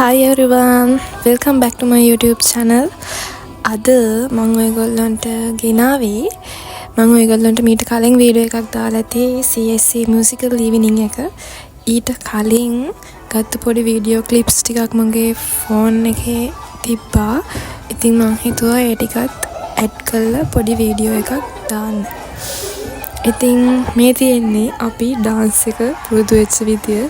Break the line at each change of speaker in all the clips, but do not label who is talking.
Hi everyone, welcome back to my YouTube channel. අද මම ඔයගොල්ලන්ට ගෙනාවේ මම ඔයගොල්ලන්ට මීට කලින් වීඩියෝ එකක් දාලා ඇති CSC musical evening එක. ඊට කලින් ගත්ත පොඩි වීඩියෝ ක්ලිප්ස් ටිකක් මගේ ෆෝන් එකේ තිබ්බා. ඉතින් මම හිතුවා ඒ ටිකත් ඇඩ් කරලා පොඩි වීඩියෝ එකක් දාන්න. ඉතින් මේ තියෙන්නේ අපි ඩාන්ස් එක පුරුදු වෙච්ච විදිය.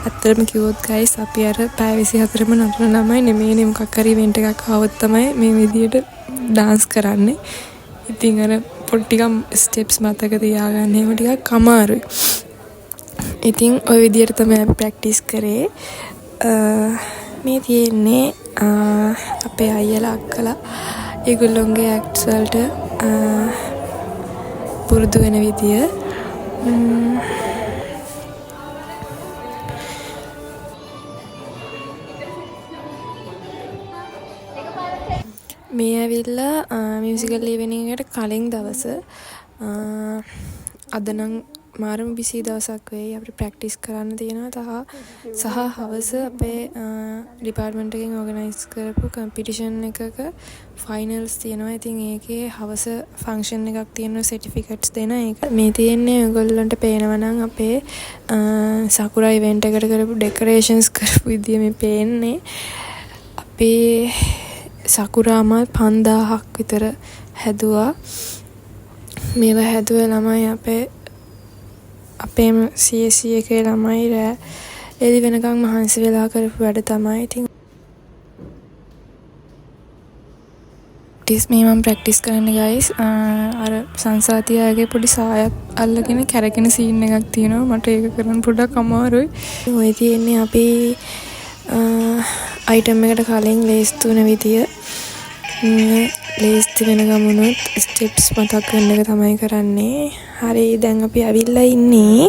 ඇත්තටම කිව්වොත් guys අපි අර පැය 24ම නටන ළමයි නෙමෙයිනේ, මොකක් හරි ඉවෙන්ට් එකක් ආවොත් තමයි මේ විදියට ඩාන්ස් කරන්නේ. ඉතින් අර පොඩි ටිකක් ස්ටෙප්ස් මතක තියාගන්න එහෙම ටිකක් අමාරුයි. ඉතින් ওই විදියට තමයි අපි ප්‍රැක්ටිස් කරේ. මේ තියෙන්නේ අපේ අයියලා අක්කලා ඒගොල්ලොන්ගේ ඇක්ට්ස් වලට පුරුදු වෙන විදිය. මේ ඇවිල්ලා මියුසිකල් ඉවෙනින් එකට කලින් දවස. අද නම් මාරම බිසි දවසක් වෙයි. අපිට ප්‍රැක්ටිස් කරන්න තියෙනවා සහ හවස අපේ ඩිපාර්ට්මන්ට් එකෙන් ඕගනයිස් කරපු කම්පිටිෂන් එකක ෆයිනල්ස් තියෙනවා. ඉතින් ඒකේ හවස ෆන්ක්ෂන් එකක් තියෙනවා, සර්ටිෆිකේට්ස් දෙන එක. මේ තියෙන්නේ ඔයගොල්ලන්ට පේනවා නම් අපේ සකුරා ඉවෙන්ට් එකට කරපු ඩෙකොරේෂන්ස් කරපු විදිය මේ පේන්නේ. අපේ සකුරාමල් 5000ක් විතර හැදුවා. මේවා හැදුවේ ළමයි අපේම CSC එකේ ළමයි රෑ එළි වෙනකන් මහන්සි වෙලා කරපු වැඩ තමයි. ඉතින් මේ මම ප්‍රැක්ටිස් කරන්නේ guys. අර සංසාතියාගේ පොඩි සායක් අල්ලගෙන කැරගෙන සීන් එකක් තියෙනවා. මට ඒක කරන්න පොඩ්ඩක් අමාරුයි. ඔය තියෙන්නේ අපි අයිටම් එකට කලින් ලේස්තු වෙන විදිය. ලේස්ති වෙන ගමනොත් ස්ටෙප්ස් මතක් කරන එක තමයි කරන්නේ. හරි, දැන් අපි ඇවිල්ලා ඉන්නේ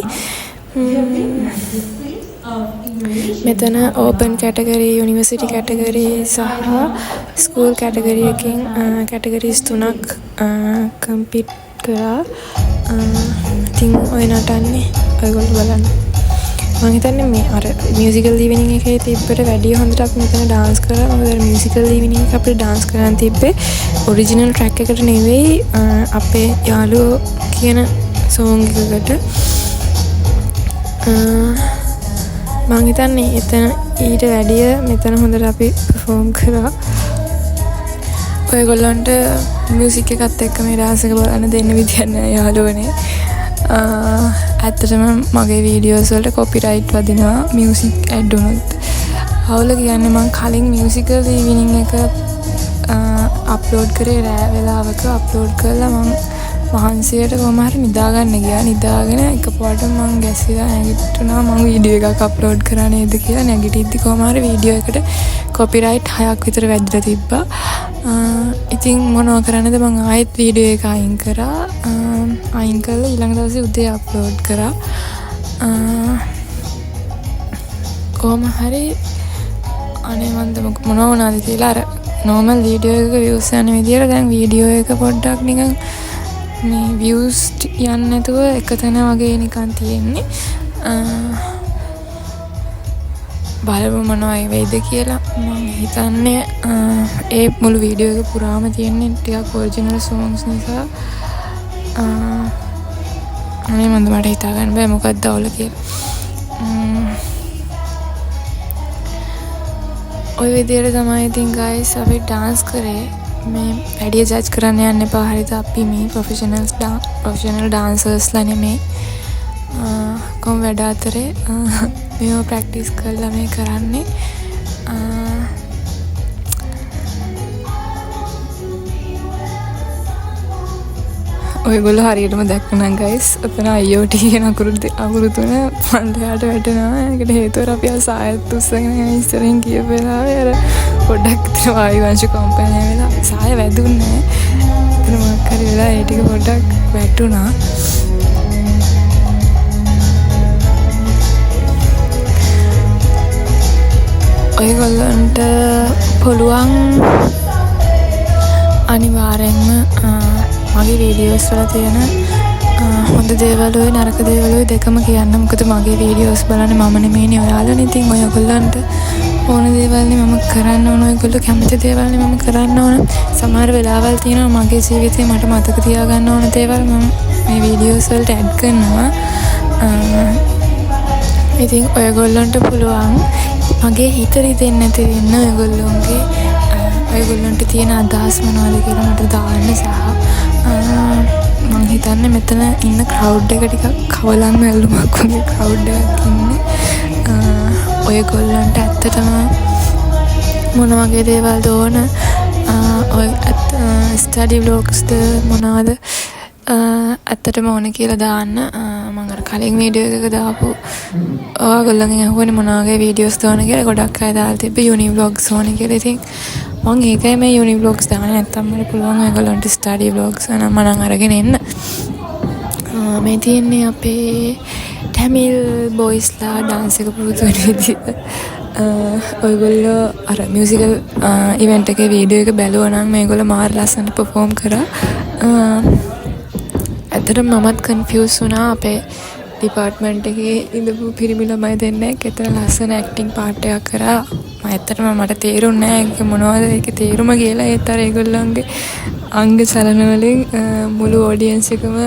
මෙතන ඕපන් කැටගරි, යුනිවර්සිටි කැටගරි සහ ස්කූල් කැටගරි එකකින් කැටගරිස් 3ක් කම්පීට් කරා. ඉතින් ඔය නටන්නේ ඔයගොල්ලෝ බලන්න. මම හිතන්නේ මේ අර මියුසිකල් ඉවෙනින් එකේ තිබ්බට වැඩිය හොඳට මෙතන ඩාන්ස් කරා. මොකද මියුසිකල් ඉවෙනින් එක අපිට ඩාන්ස් කරන්න තිබ්බේ ඔරිජිනල් ට්‍රැක් එකට නෙවෙයි, අපේ යාළුවෝ කියන සෝංග් එකකට. මම හිතන්නේ එතන ඊට වැඩිය මෙතන හොඳට අපි පර්ෆෝම් කරා. ඔයගොල්ලන්ට මියුසික් එකත් එක්ක මේ ඩාන්ස් එක බලන්න දෙන්න විදියක් නෑ යාළුවනේ. ඇත්තටම මගේ වීඩියෝස් වලට කොපිරයිට් වදිනවා මියුසික් ඇඩ් වුණොත්. අවුල කියන්නේ මම කලින් මියුසිකල් ඉවෙනින් එක අප්ලෝඩ් කරේ රෑ වෙලාවක. අප්ලෝඩ් කරලා මම මහන්සියට කොහොම හරි නිදාගන්න ගියා. නිදාගෙන එකපාරට මම ගැසිලා නැගිටුණා මම වීඩියෝ එකක් අප්ලෝඩ් කරා නේද කියලා. නැගිටිද්දි කොහොම හරි වීඩියෝ එකට කොපිරයිට් 6ක් විතර වැදිලා තිබ්බා. ඉතින් මොනව කරන්නද, මම ආයෙත් වීඩියෝ එක අයින් කරා. අයින් කරලා ඊළඟ දවසේ උදේ අප්ලෝඩ් කරා. කොහොම හරි අනේ මන්ද මොනව වුණාද කියලා අර නෝමල් වීඩියෝ එක views යන විදියට දැන් වීඩියෝ එක පොඩ්ඩක් නිකන් මේ views යන්නේ නැතුව එක තැන වගේ නිකන් තියෙන්නේ. බලමු මොනවයි වෙයිද කියලා. මම හිතන්නේ ඒ මුළු වීඩියෝ එක පුරාම තියෙන්නේ ටිකක් ඔරිජිනල් songs නිසා. අනේ මන්ද මට හිතා ගන්න බෑ මොකක්ද අවුල කියලා. ඔය විදියට තමයි ඉතින් guys අපි ඩාන්ස් කරේ. මේ වැඩිය ජජ් කරන්න යන්න එපා. හරිද? අපි මේ ප්‍රොෆෙෂනල් ඩාන්සර්ස්ලා නෙමෙයි. කොම් වැඩ අතරේ මේව ප්‍රැක්ටිස් කරලා මේ කරන්නේ. ඔයගොල්ලෝ හරියටම දැක්කනම් guys ඔතන IoT කියන අකුරු තුන පල්ලෙහාට වැටෙනවා. ඒකට හේතුව අපි සායත් උස්සගෙන ඉස්සරහින් ගිය වෙලාවේ අර පොඩ්ඩක් විතර වායු අංශ කම්පනය වෙලා සාය වැදුන්නේ නැහැ. එතන මොකක් හරි වෙලා ඒ ටික පොඩ්ඩක් වැටුණා. ඔයගොල්ලන්ට පුළුවන් අනිවාර්යෙන්ම මගේ වීඩියෝස් වල තියෙන හොඳ දේවලුයි නරක දේවලුයි දෙකම කියන්න. මොකද මගේ වීඩියෝස් බලන්නේ මම නෙමෙයිනේ ඔයාලානේ. ඉතින් ඔයගොල්ලන්ට ඕන දේවල්නේ මම කරන්න ඕන, ඔයගොල්ලෝ කැමති දේවල්නේ මම කරන්න ඕන. සමහර වෙලාවල් තියෙනවා මගේ ජීවිතේ මට මතක තියාගන්න ඕන දේවල් මම මේ වීඩියෝස් වලට ඇඩ් කරනවා. ඉතින් ඔයගොල්ලන්ට පුළුවන් මගේ හිත රිදෙන්නේ නැති වෙන්න ඔයගොල්ලන්ට තියෙන අදහස් මොනවද කියලා මට දාන්න. සහ මං හිතන්නේ මෙතන ඉන්න ක්‍රවුඩ් එක ටිකක් කවලම් ඇල්ලුමක් වගේ ක්‍රවුඩ් එකක් ඉන්නේ. ඔයගොල්ලන්ට ඇත්තටම මොන වගේ දේවල්ද ඕන, ඔය ස්ටඩි ව්ලොග්ස්ද මොනවද ඇත්තටම ඕන කියලා දාන්න. මම අර කලින් වීඩියෝ එකක දාපු ඔයගොල්ලන්ගෙන් අහුවනේ මොන වගේ වීඩියෝස් ද ඕන කියලා. ගොඩක් අය දාලා තිබ්බ යුනි ව්ලොග්ස් ඕන කියලා. ඉතින් මම ඒකයි මේ යුනි ව්ලොග්ස් දාන්නේ. නැත්තම් මට පුළුවන් ඔයගොල්ලන්ට ස්ටඩි ව්ලොග්ස් නම් අරගෙන එන්න. මේ තියෙන්නේ අපේ ටැමිල් බොයිස්ලා ඩාන්ස් එක පුරුදු වෙන විදිහ. ඔයගොල්ලෝ අර මියුසිකල් ඉවෙන්ට් එකේ වීඩියෝ එක බැලුවා නම් මේගොල්ලෝ මාර ලස්සනට පර්ෆෝම් කරා. ඇත්තටම මමත් කන්ෆියුස් වුණා. අපේ ඩිපාර්ට්මන්ට් එකේ ඉඳපු පිරිමි ළමයි දෙන්නෙක් එතන ලස්සන ඇක්ටිං පාර්ට් එකක් කරා. ඇත්තටම මට තේරුන්නේ නැහැ ඒක මොනවද ඒකේ තේරුම කියලා. ඒත් අර ඒගොල්ලන්ගේ අංග චලන වලින් මුළු ඔඩියන්ස් එකම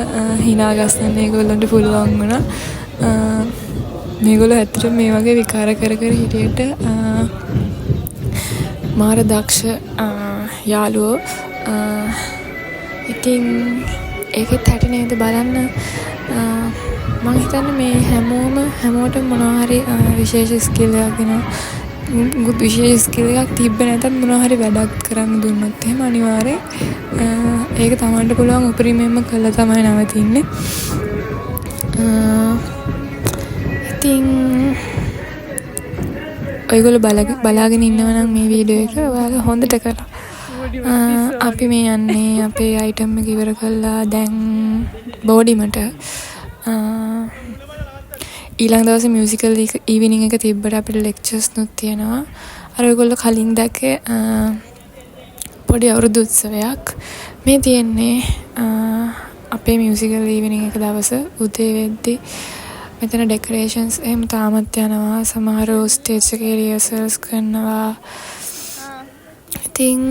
hina ගස්සන්න ඒගොල්ලන්ට පුළුවන් වුණා. මේගොල්ලෝ ඇත්තටම මේ වගේ විකාර කර හිටියට මාර දක්ෂ යාළුවෝ. ඉතින් ඒකෙත් හැටි නේද බලන්න. මම හිතන්නේ මේ හැමෝටම මොනවා හරි විශේෂ ස්කිල් එකක් විශේෂ ස්කිල් එකක් තිබ්බ නැතත් මොනවා හරි වැඩක් කරන්න දුන්නොත් එහෙම අනිවාර්යෙන් ඒක තමන්ට පුළුවන් උපරිමයෙන්ම කළා තමයි නවතින්නේ. ඉතින් ඔයගොල්ලෝ බලාගෙන ඉන්නවා නම් මේ වීඩියෝ එක ඔයාලා හොඳට කරලා. අපි මේ යන්නේ අපේ අයිටම් එක ඉවර කළා දැන් බෝඩිමට. ඊළඟ දවසේ මියුසිකල් ඊවිනිං එක තිබ්බට අපිට ලෙක්චර්ස් නුත් තියෙනවා. අර ඔයගොල්ලෝ කලින් දැක්කේ පොඩි අවුරුදු උත්සවයක්. මේ තියෙන්නේ අපේ මියුසිකල් ඊවිනිං එක දවස උදේ වෙද්දි මෙතන ඩෙකොරේෂන්ස් එහෙම තාමත් යනවා. සමහරව ස්ටේජ් එකේ රිහර්සල්ස් කරනවා. ඉතින්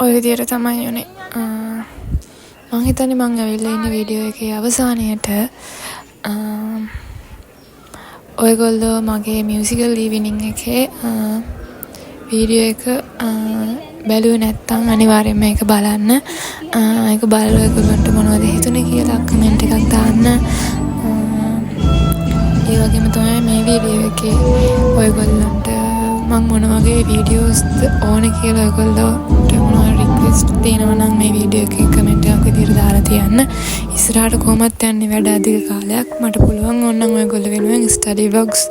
ඔය විදියට තමයි යන්නේ. මං හිතන්නේ මං ඇවිල්ලා ඉන්න වීඩියෝ එකේ අවසානයේට ඔයගොල්ලෝ මගේ මියුසිකල් ඊවිනිං එකේ වීඩියෝ එක බැලුවේ නැත්නම් අනිවාර්යෙන්ම මේක බලන්න. ඒක බලලා ඔයගොල්ලන්ට මොනවද හිතුනේ කියලා කමෙන්ට් එකක් දාන්න. ඒ වගේම තමයි මේ වීඩියෝ එකේ ඔයගොල්ලන්ට මම මොන වගේ වීඩියෝස්ද ඕනේ කියලා ඔයගොල්ලන්ට මොනවා රික්වෙස්ට් තියෙනවා නම් මේ වීඩියෝ එකේ කමෙන්ට් එකක් විදිහට දාලා තියන්න. ඉස්සරහට කොහොමත් යන්නේ වැඩ අධික කාලයක්. මට පුළුවන් ඕනනම් ඔයගොල්ලෝ වෙනුවෙන් ස්ටඩි ව්ලොග්ස්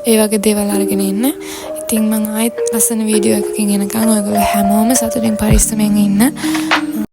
ඒ වගේ දේවල් අරගෙන එන්න. ඉතින් මම ආයෙත් ලස්සන වීඩියෝ එකකින් එනකන් ඔයගොල්ලෝ හැමෝම සතුටින් පරිස්සමෙන් ඉන්න.